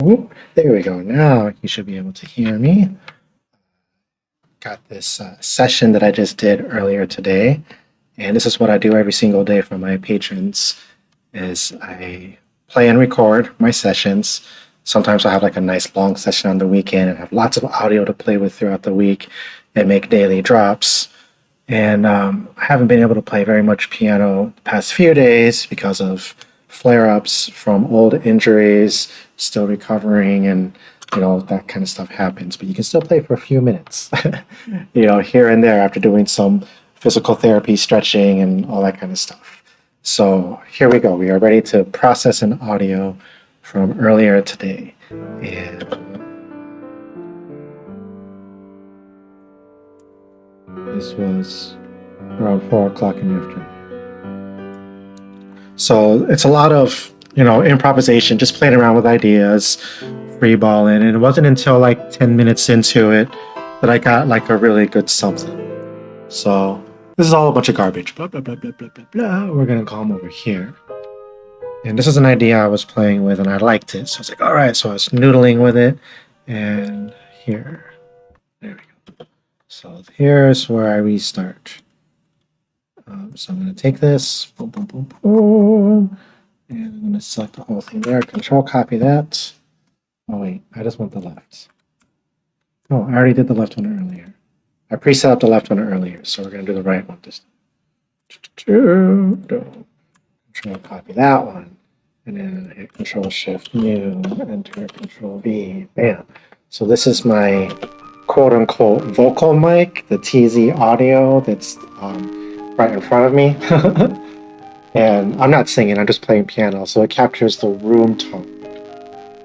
Oop, there we go. Now you should be able to hear me. Got this session that I just did earlier today, and this is what I do every single day for my patrons. Is I play and record my sessions. Sometimes I have like a nice long session on the weekend and have lots of audio to play with throughout the week and make daily drops. And I haven't been able to play very much piano the past few days because of flare-ups from old injuries, still recovering, and that kind of stuff happens. But you can still play for a few minutes, here and there after doing some physical therapy, stretching, and all that kind of stuff. So here we go. We are ready to process an audio from earlier today. And this was around 4 o'clock in the afternoon. So it's a lot of, improvisation, just playing around with ideas, free balling. And it wasn't until like 10 minutes into it that I got like a really good something. So this is all a bunch of garbage. Blah, blah, blah, blah, blah, blah, blah. We're going to come over here. And this is an idea I was playing with and I liked it. So I was like, all right. So I was noodling with it. And here. There we go. So here's where I restart. So I'm going to take this. Boom, boom, boom, boom. And I'm going to select the whole thing there. Control copy that. Oh, wait. I just want the left. Oh, I already did the left one earlier. I preset up the left one earlier, so we're going to do the right one this time. Control copy that one. And then hit Control Shift New, enter Control V. Bam. So this is my quote unquote vocal mic, the TZ audio that's right in front of me. And I'm not singing, I'm just playing piano, so it captures the room tone.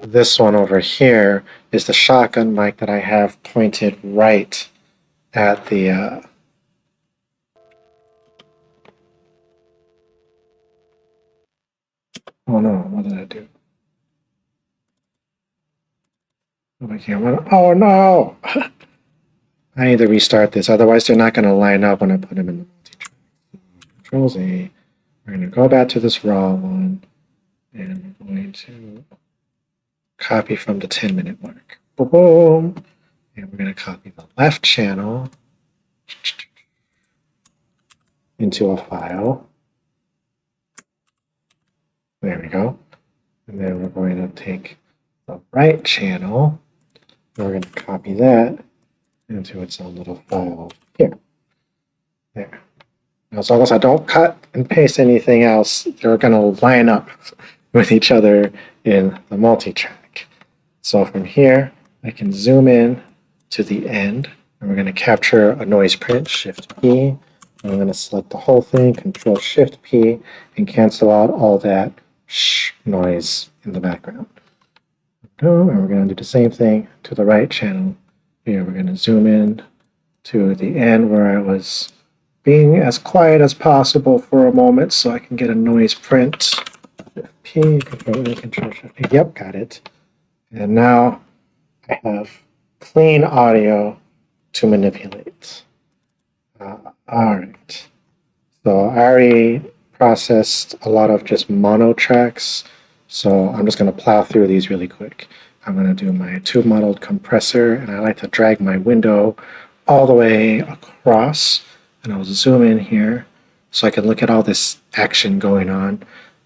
This one over here is the shotgun mic that I have pointed right at the oh no, what did I do? Oh no! I need to restart this, otherwise they're not going to line up when I put them in the multi-track. Control Z. We're going to go back to this raw one, and we're going to copy from the 10-minute mark. Boom, boom. And we're going to copy the left channel into a file. There we go. And then we're going to take the right channel, and we're going to copy that into its own little file here. There. Now, as long as I don't cut and paste anything else, they're going to line up with each other in the multi-track. So from here, I can zoom in to the end, and we're going to capture a noise print, Shift-P. And I'm going to select the whole thing, Control-Shift-P, and cancel out all that noise in the background. And we're going to do the same thing to the right channel. Here, we're going to zoom in to the end where I was being as quiet as possible for a moment so I can get a noise print. P, Control-A, Control-Shift-P. Yep, got it. And now I have clean audio to manipulate. All right. So I already processed a lot of just mono tracks, so I'm just going to plow through these really quick. I'm going to do my tube modeled compressor, and I like to drag my window all the way across, and I'll zoom in here so I can look at all this action going on.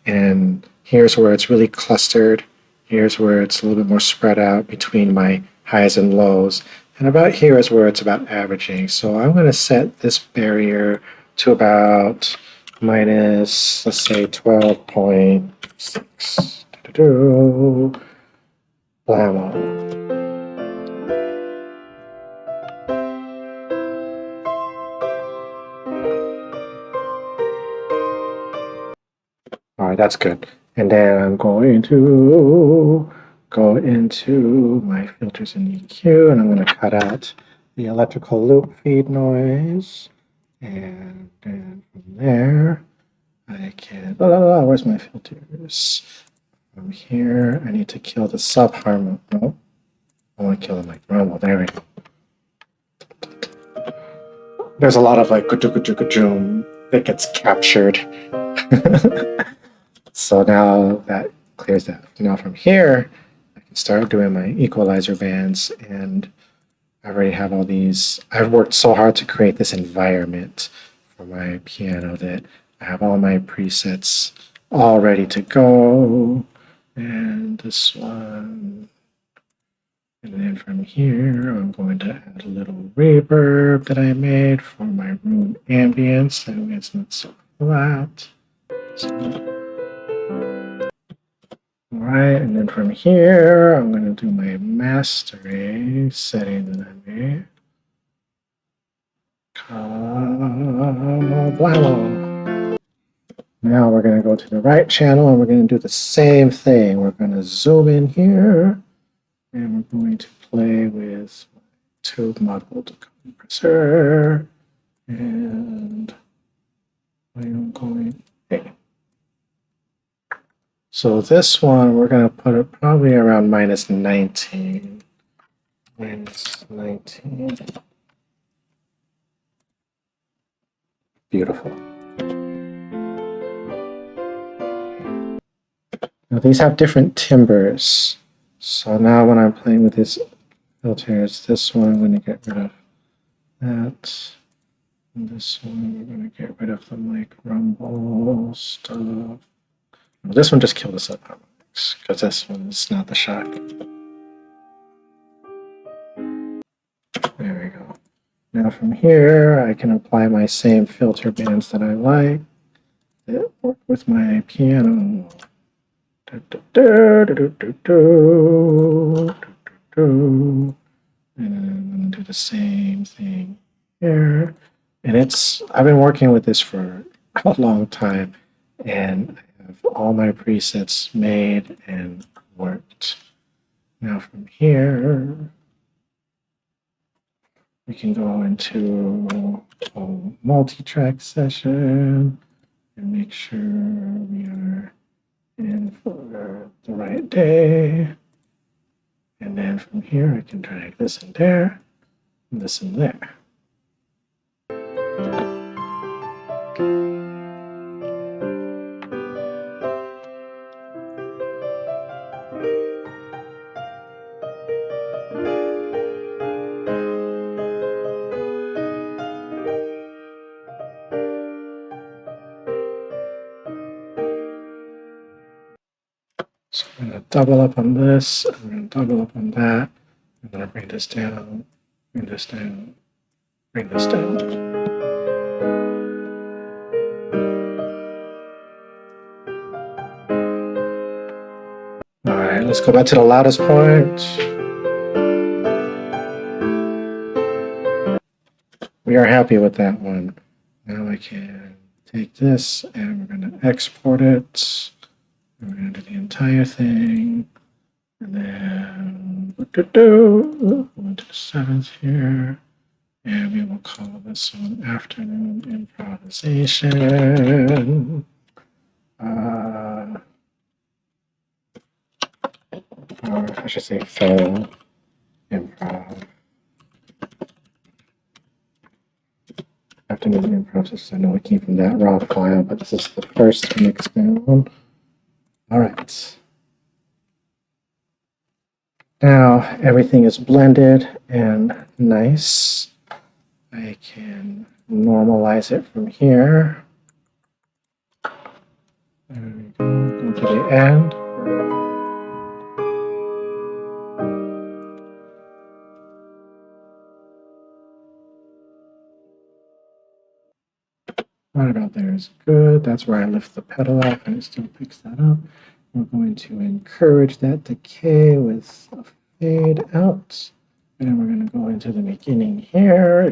And here's where it's really clustered. Here's where it's a little bit more spread out between my highs and lows. And about here is where it's about averaging. So I'm going to set this barrier to about minus, let's say, 12.6. Blammo. All right, that's good. And then I'm going to go into my filters and EQ, and I'm going to cut out the electrical loop feed noise. And then from there, I can, where's my filters? From here, I need to kill the sub-harmonic. No, I want to kill the mic. Oh, there we go. There's a lot of like ka-joom that gets captured. So now that clears that. Now from here, I start doing my equalizer bands, and I already have all these. I've worked so hard to create this environment for my piano that I have all my presets all ready to go. And this one. And then from here, I'm going to add a little reverb that I made for my room ambience, so it's not so flat. All right, and then from here, I'm going to do my mastering setting that I made. Now we're going to go to the right channel and we're going to do the same thing. We're going to zoom in here and we're going to play with my tube modeled compressor. And I'm going, hey. So this one, we're going to put it probably around minus 19. Minus 19. Beautiful. Now these have different timbres. So now when I'm playing with these filters, this one I'm going to get rid of that. And this one we're going to get rid of the mic rumble stuff. Well, this one just killed us up harmonics because this one is not the shock. There we go. Now from here I can apply my same filter bands that I like that work with my piano. And I'm going to do the same thing here. And I've been working with this for a long time, and I have all my presets made and worked. Now from here, we can go into a multi-track session and make sure we are in for the right day. And then from here, I can drag this in there, and this in there. So I'm going to double up on this, I'm going to double up on that, I'm going to bring this down, bring this down, bring this down. All right, let's go back to the loudest point. We are happy with that one. Now I can take this and we're going to export it. We're going to do the entire thing. And then go to the 7th here. And we will call this one afternoon improvisation. Or I should say faux improv. Afternoon improv. I know it came from that raw file, but this is the first mix down. All right. Now everything is blended and nice. I can normalize it from here. There we go. Go to the end. Right about there is good. That's where I lift the pedal off and it still picks that up. We're going to encourage that decay with a fade out. And then we're going to go into the beginning here.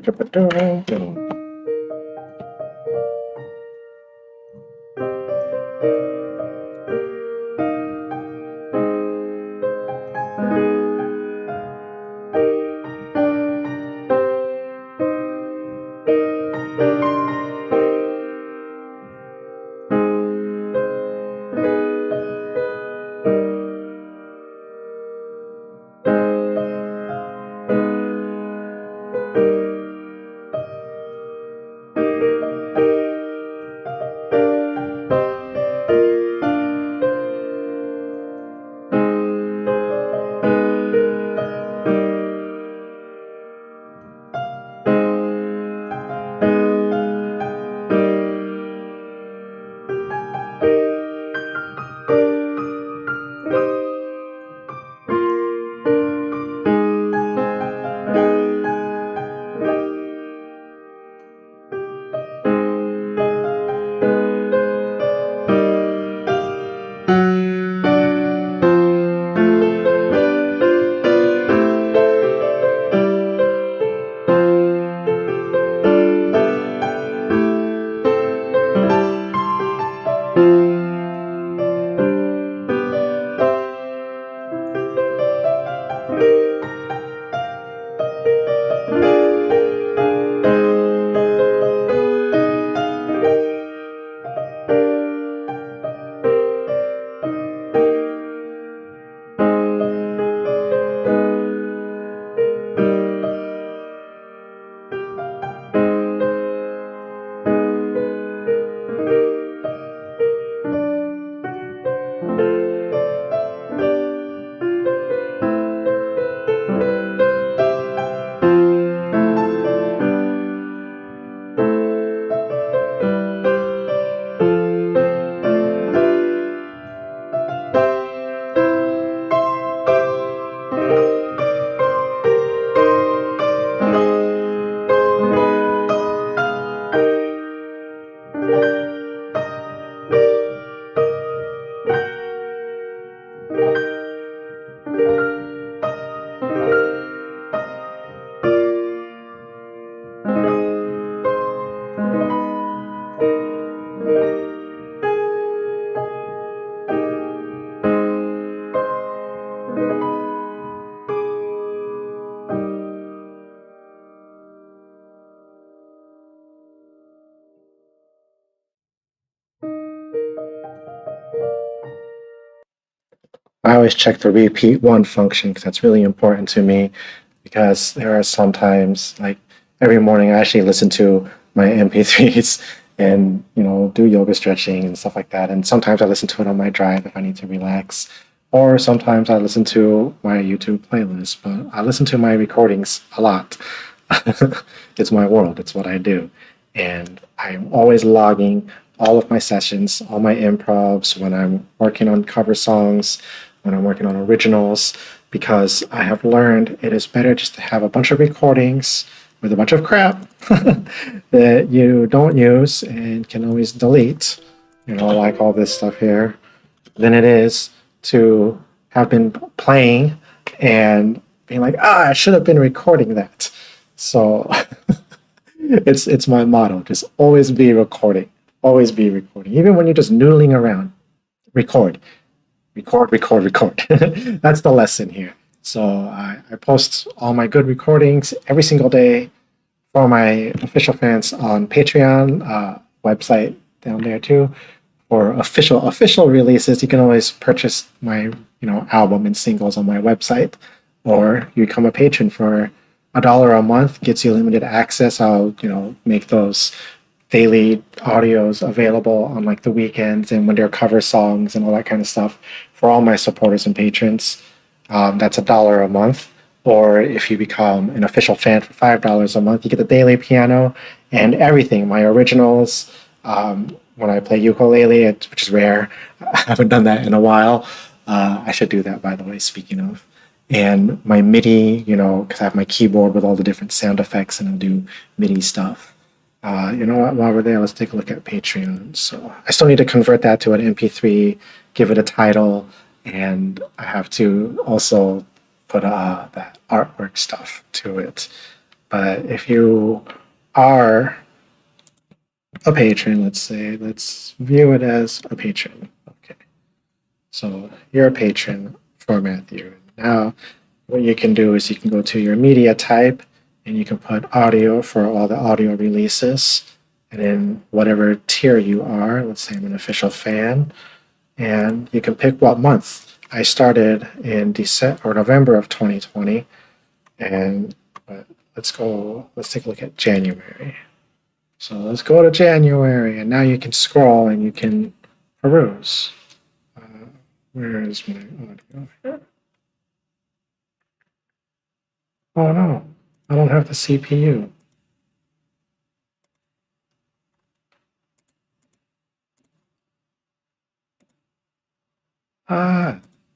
always check the repeat one function because that's really important to me, because there are sometimes, like every morning, I actually listen to my MP3s and do yoga stretching and stuff like that. And sometimes I listen to it on my drive if I need to relax, or sometimes I listen to my YouTube playlist. But I listen to my recordings a lot. It's my world. It's what I do, and I'm always logging all of my sessions, all my improvs, when I'm working on cover songs, when I'm working on originals, because I have learned it is better just to have a bunch of recordings with a bunch of crap that you don't use and can always delete, like all this stuff here, than it is to have been playing and being like, I should have been recording that. So it's my motto. Just always be recording. Always be recording. Even when you're just noodling around, record. Record, record, record. That's the lesson here. So I post all my good recordings every single day for my official fans on Patreon, website down there too. For official releases, you can always purchase my album and singles on my website, or you become a patron for $1 a month, gets you limited access. I'll make those daily audios available on like the weekends and when there are cover songs and all that kind of stuff for all my supporters and patrons. That's $1 a month. Or if you become an official fan for $5 a month, you get the daily piano and everything, my originals. When I play ukulele, which is rare, I haven't done that in a while. I should do that, by the way, speaking of. And my MIDI, because I have my keyboard with all the different sound effects and I'll do MIDI stuff. You know what? While we're there, let's take a look at Patreon. So I still need to convert that to an MP3, give it a title, and I have to also put that artwork stuff to it. But if you are a patron, let's view it as a patron. Okay. So you're a patron for Matthew. Now, what you can do is you can go to your media type and you can put audio for all the audio releases. And then whatever tier you are, let's say I'm an official fan, and you can pick what month. I started in December or November of 2020, and let's take a look at January. So let's go to January, and now you can scroll and you can peruse. Where is my audio here? Oh no, I don't have the CPU.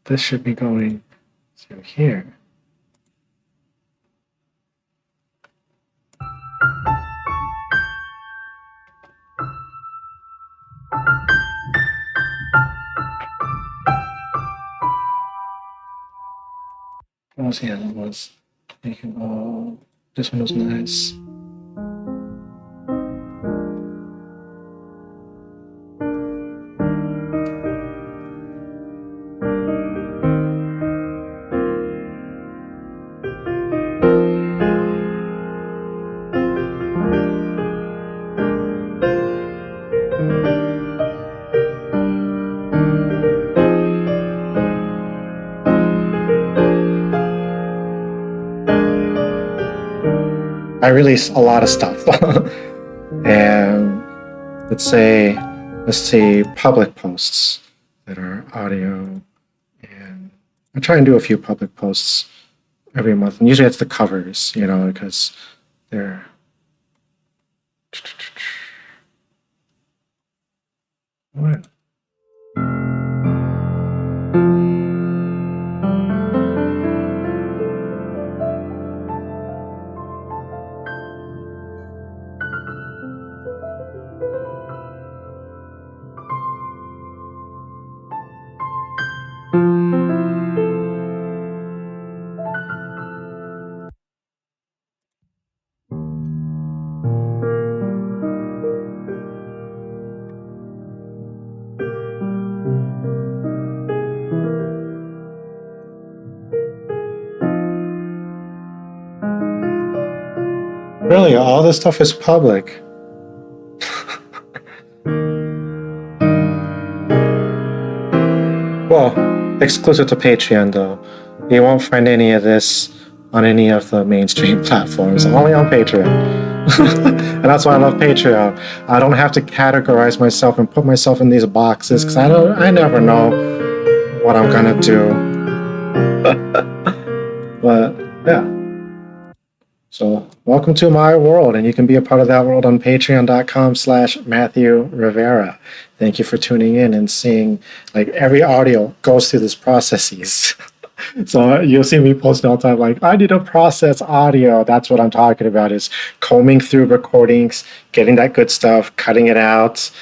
This should be going to here. Oh, yeah, that was making. Oh, this one was nice. I release a lot of stuff. And let's see public posts that are audio, and I try and do a few public posts every month, and usually it's the covers, because they're what? Really, all this stuff is public. Well, exclusive to Patreon though. You won't find any of this on any of the mainstream platforms, only on Patreon. And that's why I love Patreon. I don't have to categorize myself and put myself in these boxes because I never know what I'm gonna do. But yeah. So welcome to my world, and you can be a part of that world on patreon.com/Matthew Rivera. Thank you for tuning in and seeing, like, every audio goes through this processes. So you'll see me posting all the time, like, I need to process audio. That's what I'm talking about, is combing through recordings, getting that good stuff, cutting it out,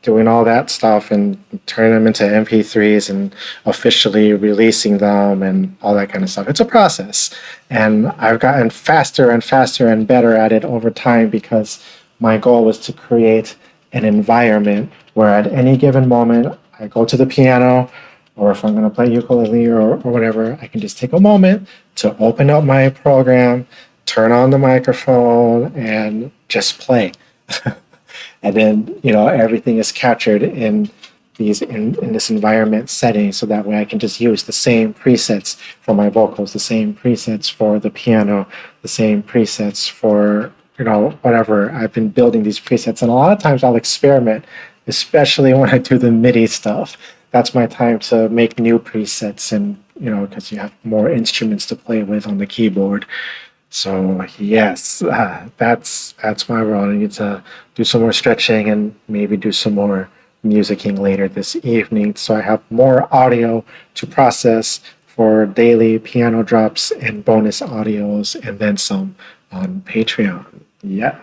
doing all that stuff and turning them into MP3s and officially releasing them and all that kind of stuff. It's a process. And I've gotten faster and faster and better at it over time because my goal was to create an environment where at any given moment I go to the piano, or if I'm going to play ukulele or whatever, I can just take a moment to open up my program, turn on the microphone, and just play. And then, everything is captured in this environment setting, so that way I can just use the same presets for my vocals, the same presets for the piano, the same presets for, whatever. I've been building these presets, and a lot of times I'll experiment, especially when I do the MIDI stuff. That's my time to make new presets, and, because you have more instruments to play with on the keyboard. So yes, that's my role. I need to do some more stretching and maybe do some more musicking later this evening, so I have more audio to process for daily piano drops and bonus audios, and then some on Patreon. Yeah.